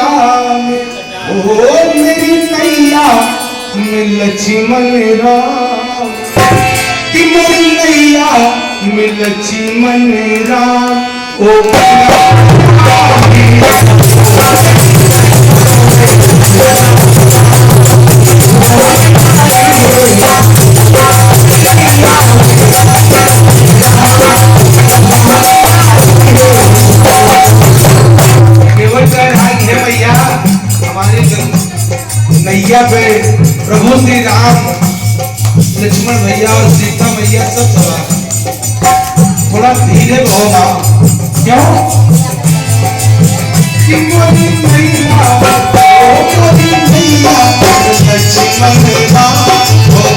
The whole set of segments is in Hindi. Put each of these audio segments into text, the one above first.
राम, ओ मेरी नैया में लक्ष्मण राम, कि मेरी नैया में लक्ष्मण राम, ओ नैया पे प्रभु श्री राम, लक्ष्मण भैया और सीता मैया सब सवार। थोड़ा धीरे कहो माँ, क्यों? कि मोदी नैया, ओ मोदी नैया, लक्ष्मण राम, ओ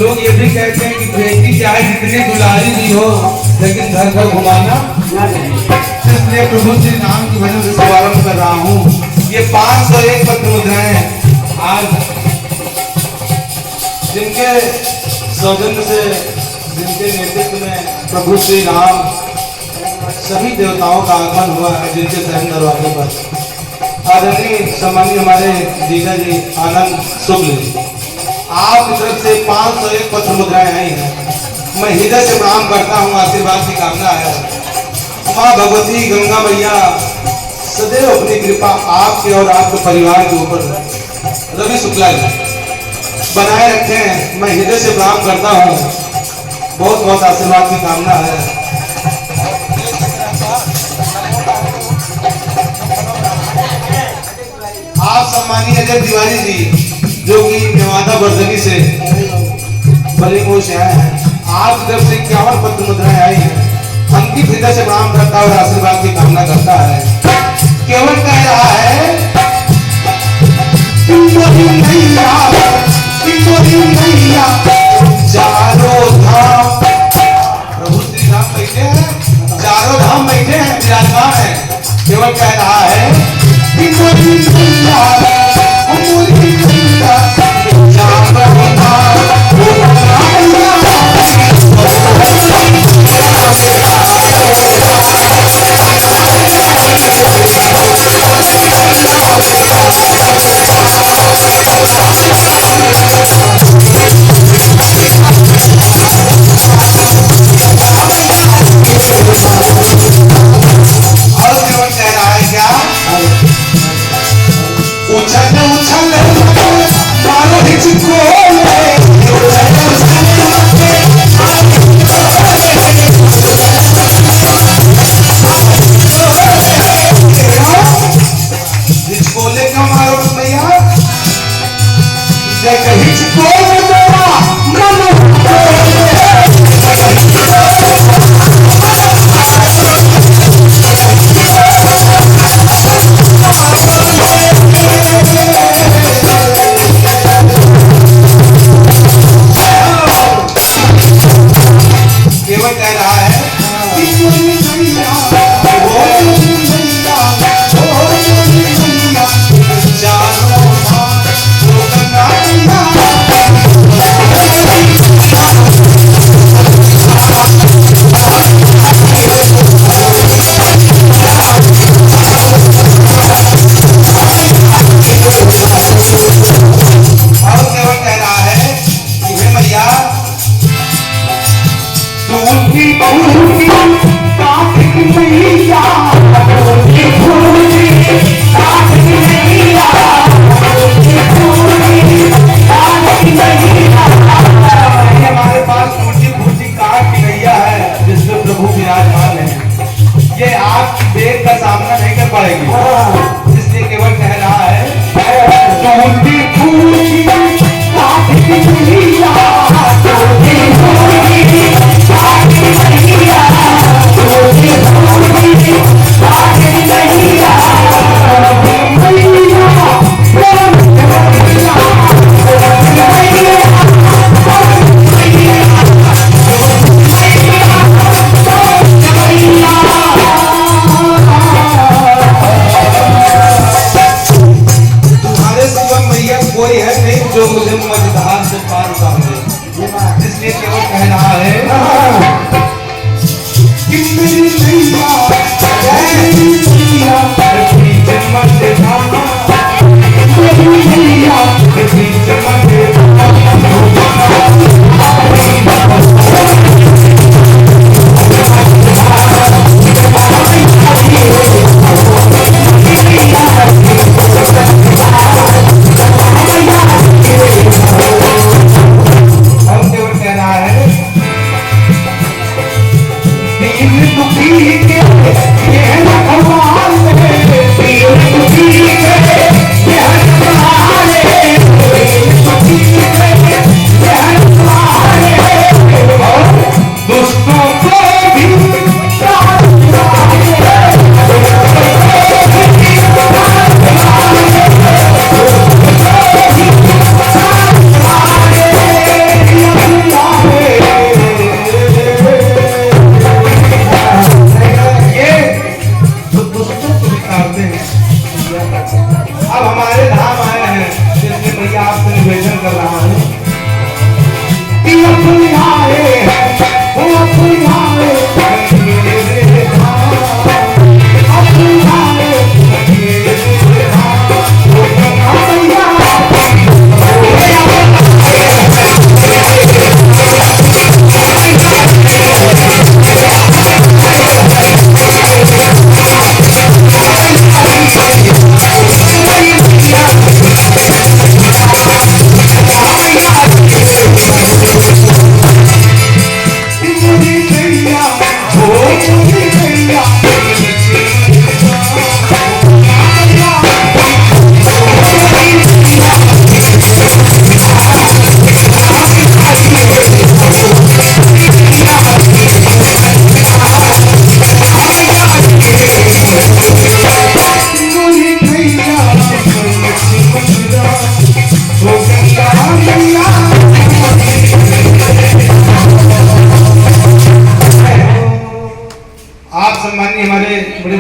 लोग ये भी कहते हैं कि बेटी चाहे जितनी दुलारी भी हो लेकिन घर घर घुमाना ना चाहिए। इसलिए प्रभु श्री राम की भजन से शुभारंभ कर रहा हूँ। ये 501 पत्र मुद्राएं आज जिनके सौजन्य से, जिनके नेतृत्व में प्रभु श्री राम सभी देवताओं का आगमन हुआ है, जिनके शरण दरवाजे पर आदरणीय सम्मानीय हमारे जीजा जी आनंद शुक्ल जी, आपकी तरफ से 501 पत्र मुद्राएं आई हैं। मैं हृदय से प्रणाम करता हूँ, आशीर्वाद की कामना है। माँ भगवती गंगा मैया सदैव अपनी कृपा आपके और आपके परिवार के ऊपर रवि शुक्ला जी बनाए रखें। मैं हृदय से प्रणाम करता हूँ, बहुत बहुत आशीर्वाद की कामना है। आप सम्मानीय अजय तिवारी जी जो कि नेवादा वर्जनी से बलिमोश आए हैं, आप तरफ से 51 पत्र मुद्राएं आई हैं। अंकित हृदय से प्रणाम करता है और आशीर्वाद की कामना करता है। केवल कह रहा है चारों धाम, प्रभु श्री राम बैठे हैं, चारों धाम बैठे हैं, विराजमान है। केवल कह रहा है जो मुझे मझधार से पार उतारे, इसलिए केवल कह रहा है कि मेरी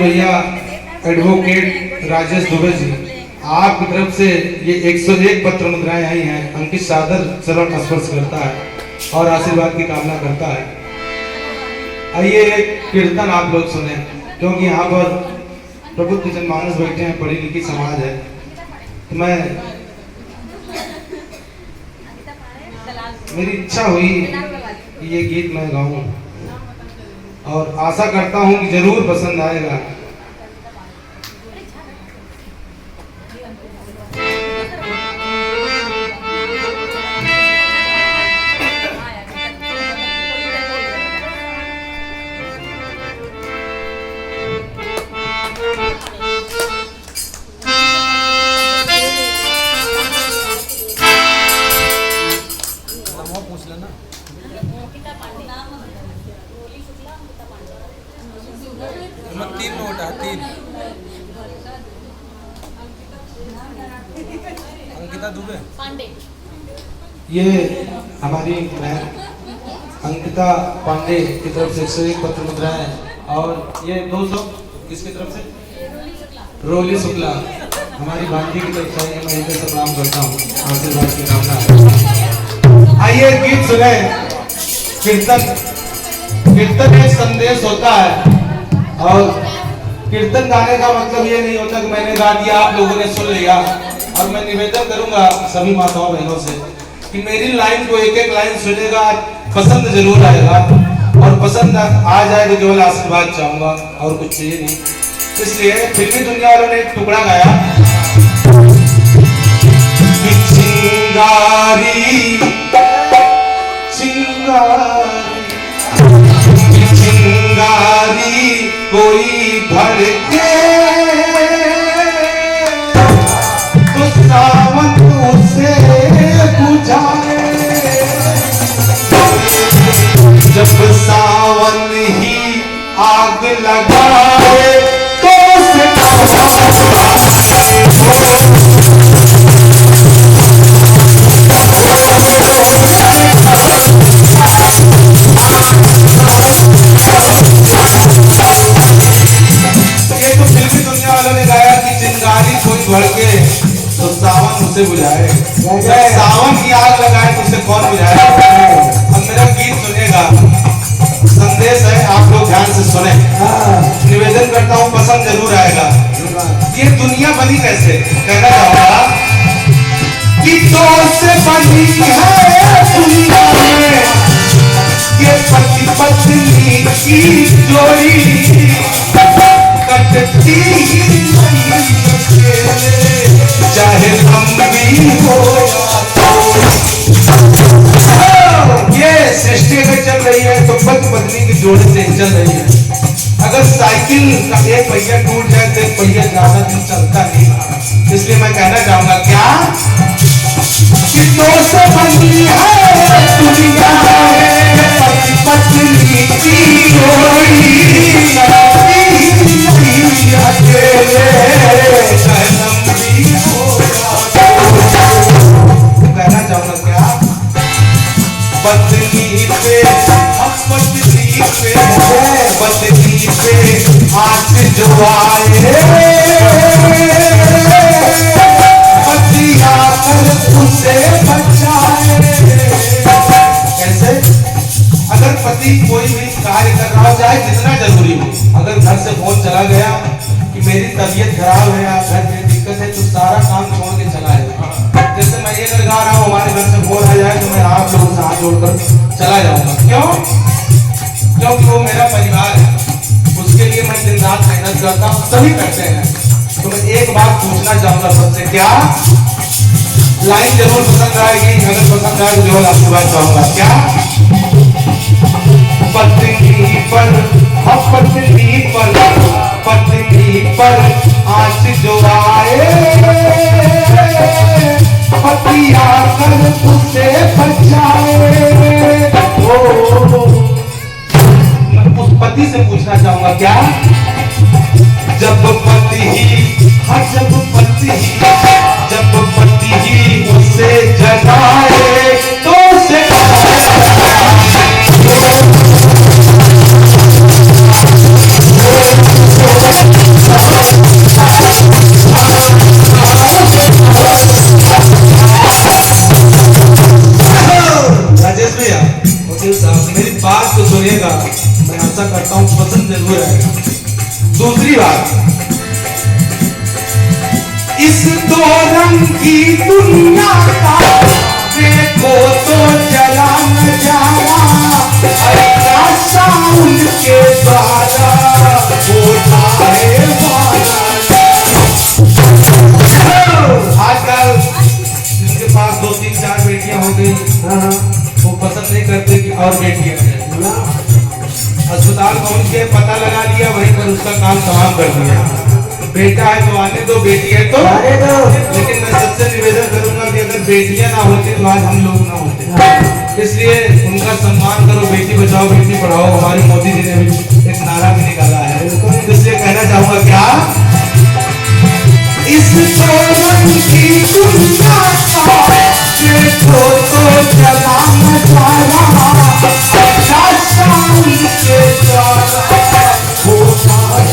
मैया एडवोकेट राजेश दुबे जी, आपकी तरफ से ये 101 पत्र मुद्राएं आई हैं। अंकित सादर चरण स्पर्श करता है और आशीर्वाद की कामना करता है। आइए एक कीर्तन आप लोग सुने, क्योंकि यहाँ पर प्रबुद्ध जनमानस बैठे हैं, पढ़ी लिखी समाज है। तो मेरी इच्छा हुई कि ये गीत मैं गाऊं और आशा करता हूं कि जरूर पसंद आएगा। ये हमारी बहन अंकिता पांडे की तरफ से 101 पत्र मुद्राएं और ये 200 किसकी तरफ से रोली शुक्ला हमारी भांजी की तरफ से मैं इनसे प्रणाम करता हूँ, आशीर्वाद की कामना। आइए गीत सुने। कीर्तन एक संदेश होता है और कीर्तन गाने का मतलब ये नहीं होता कि मैंने गा दिया आप लोगों ने सुन लिया। और मैं निवेदन करूंगा सभी माताओं बहनों से कि मेरी लाइन को एक एक लाइन सुनेगा, पसंद जरूर आएगा और पसंद आ जाए तो केवल आशीर्वाद चाहूंगा और कुछ चाहिए नहीं। इसलिए फिल्मी दुनिया वालों ने एक टुकड़ा गाया, चिंगारी चिंगारी चिंगारी कोई भड़के तो सावन उसे बुझाए, जब सावन ही आग लगाए तो उसे ये तो फिल्मी दुनिया वालों ने गाया कि चिंगारी कोई भड़के तो सावन उसे बुझाए, सावन की आग लगाए तो उसे कौन बुझाए। अब मेरा गीत सुनेगा, संदेश है, आप लोग ध्यान से सुने। निवेदन करता हूँ, पसंद जरूर आएगा। ये दुनिया बनी कैसे, कहना चाहूंगा कि तो से बनी है दुनिया में ये पति पत्नी की जोड़ी, कटती ही नहीं अकेले, चाहे लंबी हो ये सृष्टि अगर चल रही है तो पति पत्नी की जोड़ी से चल रही है। अगर साइकिल का एक पहिया टूट जाए तो एक पहिया ज्यादा दिन चलता नहीं। इसलिए मैं कहना चाहूंगा क्या कि दोस्त बनी है दुनिया में पति पत्नी की जोड़ी, कहना चाहूंगा क्या पत्नी पे आँच जो आए पतिया कर उसे बचाए। कैसे, अगर पति कोई भी कार्य कर रहा हो, चाहे जितना जरूरी हो, अगर घर से फोन चला गया कि मेरी तबीयत खराब है या घर में दिक्कत है, तो सारा काम छोड़ के चला जाए। जैसे मैं ये घर गा रहा हूँ, हमारे घर से फोन आ जाए तो मैं आप लोगों से हाथ जोड़कर चला जाऊंगा। क्यों? क्योंकि वो मेरा परिवार है, उसके लिए मैं दिन रात मेहनत करता हूँ, सभी करते हैं। तो मैं एक बात पूछना चाहूंगा सबसे, क्या लाइन जरूर पसंद आएगी, अगर पसंद आए तो जरूर आपकी बात चाहूंगा क्या पत्नी पर आँच जो आए पतिया कर उसे बचाए। मैं उस पति से पूछना चाहूंगा क्या जब पति ही उसे जगाए तो उसे राजेश भैया वकील साहब मेरी बात तो सुनिएगा, मैं आशा करता हूँ पसंद जरूर आएगा। दूसरी बात, इस दो रंग की दुनिया का देखो तो जला न जाना, साउंड के द्वारा होता है आजकल जिनके पास 2 3 4 बेटियां हो गई, वो पसंद नहीं करते कि और बेटियां हैं। अस्पताल पहुंच के पता लगा लिया, वहीं पर उसका काम तमाम कर दिया। बेटा है तो आने दो, बेटी है तो आने दो। लेकिन मैं सबसे निवेदन करूंगा कि अगर बेटियां ना होती तो आज हम लोग ना होते। इसलिए उनका सम्मान करो, बेटी बचाओ बेटी पढ़ाओ। हमारी मोदी जी ने भी एक नारा भी निकाला है, इसलिए कहना चाहूंगा क्या इस की दुनिया का देखो तो जला न जाना, के द्वारा होता है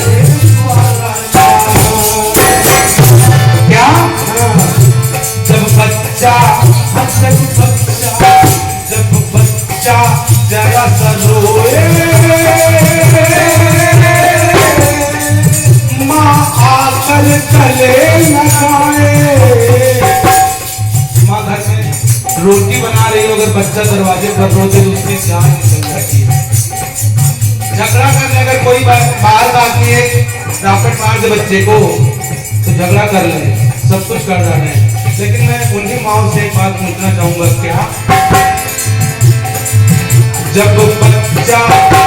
क्या जब बच्चा जरा सा रोए माँ आकर गले लगाए। माँ घर में रोटी बना रही हो, अगर बच्चा दरवाजे पर रोते तो उसकी जान निकल जाती है। झगड़ा करने अगर कोई बाहर का आदमी एक रापट मार दे बच्चे को तो झगड़ा कर ले, सब कुछ कर डाले। लेकिन मैं उन्हीं माओ से एक बात पूछना चाहूंगा क्या जब बच्चा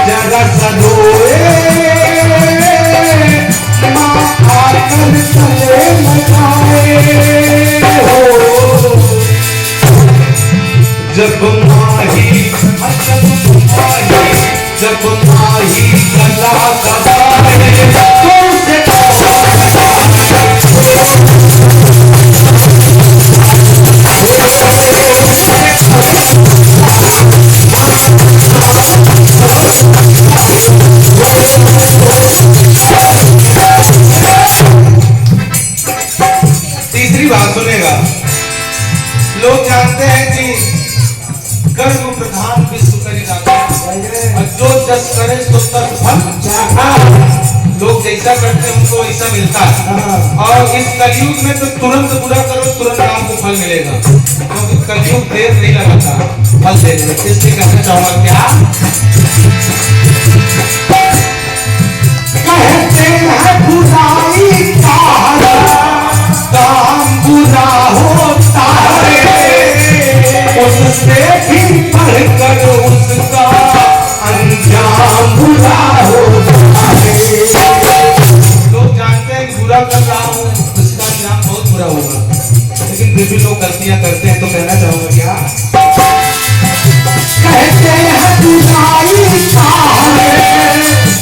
जरा सा रोए माँ आकर गले लगाए, जब माही गला दबाए तो उसे दूसरी बात सुनेगा। लोग जानते हैं कि गर्भ प्रधान विश्व करी जाता है और जो जस करे सो तस फल। लोग जैसा करते हैं उनको वैसा मिलता है। और इस कलयुग में तो तुरंत बुरा करो तुरंत आपको फल मिलेगा, क्योंकि तो कलयुग देर नहीं लगाता फल देने में। इसलिए कहना चाहूंगा क्या कहते हैं बुराई का काम बुरा होता है, उससे भी बढ़कर उसका अंजाम बुरा होता है। लोग जानते हैं कि बुरा कर रहा हूँ उसका अंजाम बहुत बुरा होगा, लेकिन फिर भी लोग गलतियां करते हैं। तो कहना चाहूंगा क्या कहते हैं बुराई का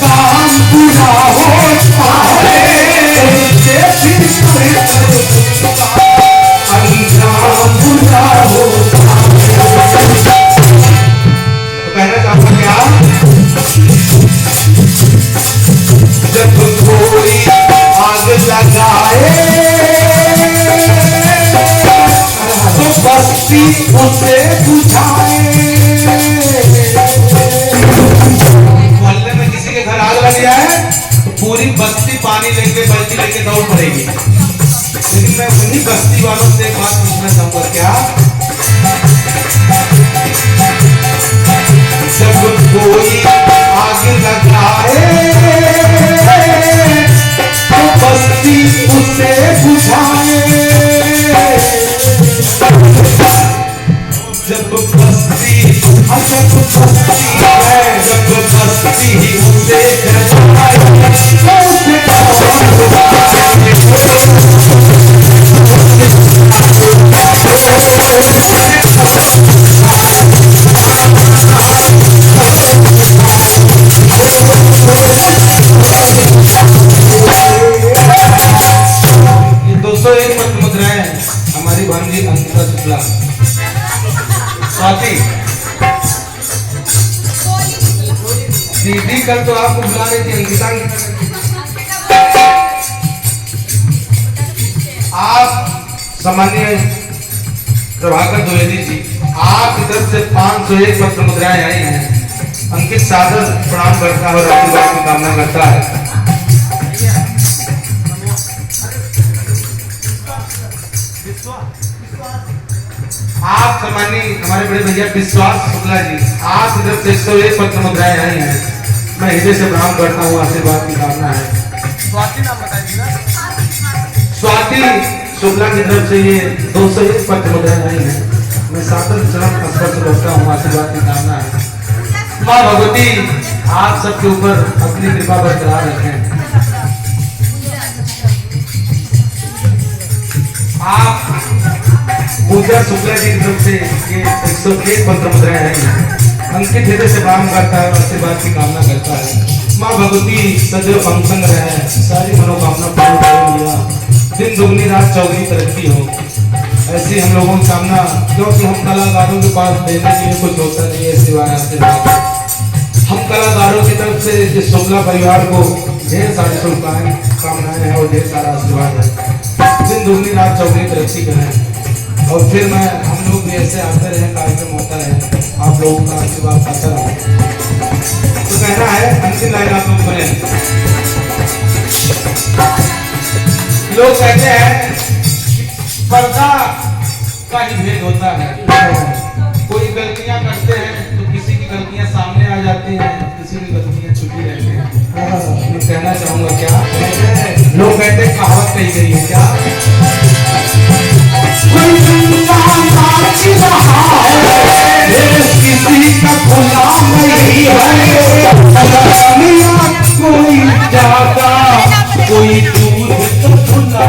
काम बुरा होता है, उससे भी बढ़कर उसका अंजाम बुरा होता है। तो कहना चाहूंगा क्या जब कोई आग लगाए तो बस्ती उसे बुझाए। मोहल्ले में किसी के घर आग लग जाए तो पूरी बस्ती पानी लेके बल्टी लेके दौड़ पड़ेगी। लेकिन मैं उन्हीं बस्ती वालों से एक बात पूछना चाहूंगा क्या जब कोई आग लगाए तो बस्ती उसे बुझाए। जब बस्ती है जब बस्ती उसे जलाए तो ये 201 पत्र मुद्राएं हमारी भांजी अंकिता शुक्ला स्वाति दीदी कल तो आपको बुला रही थी अंकिता। आप सामान्य प्रभाकर द्विवेदी जी आपकी तरफ से 501 पत्र मुद्राएं आई हैं। अंकित सादर प्रणाम करता है और आशीर्वाद की कामना करता है। आप सम्मानी हमारे बड़े भैया विश्वास शुक्ला जी आपकी तरफ से 101 पत्र मुद्राएं आई हैं। मैं हृदय से प्रणाम करता हूँ, आशीर्वाद की कामना है। स्वाति नाम बताइए। स्वाति शुक्ला की तरफ से ये 201 पत्र मुद्राएं आई हैं। मैं सादर चरण स्पर्श करता हूँ, आशीर्वाद की कामना है। माँ भगवती आप सबके ऊपर अपनी कृपा बरकरार रखें। आप पूजा शुक्ला जी की तरफ से ये 101 पत्र मुद्राएं आई हैं। अंकित हृदय से प्रणाम करता है और आशीर्वाद की कामना करता है। माँ भगवती सदैव पंखंग रहे, सारी मनोकामना पूर्ण करें, दिन दुगनी रात चौगनी तरक्की हो, ऐसी हम लोगों की कामना। क्योंकि हम कलाकारों के पास देने के लिए कुछ होता नहीं है सिवाय आशीर्वाद। हम कलाकारों की तरफ से इस शुक्ला परिवार को ढेर सारी शुभकामनाएं कामनाएं हैं और ढेर सारा आशीर्वाद है। दिन दुगनी रात चौगनी तरक्की करें और फिर मैं हम लोग भी ऐसे आते रहे, कार्यक्रम होता है, आप लोगों का आशीर्वाद पाता रहे। तो कहना है अंतिम लाइन आप लोग सुने। लोग कहते हैं पर्दा का ही भेद होता है। कोई गलतियां करते हैं तो किसी की गलतियां सामने आ जाती हैं, किसी की गलतियां छुपी रहती हैं। मैं कहना चाहूंगा क्या लोग कहते हैं कहावत कही गई है क्या किसी का गुलाम नहीं है, कोई ज्यादा कोई दूर तो खुला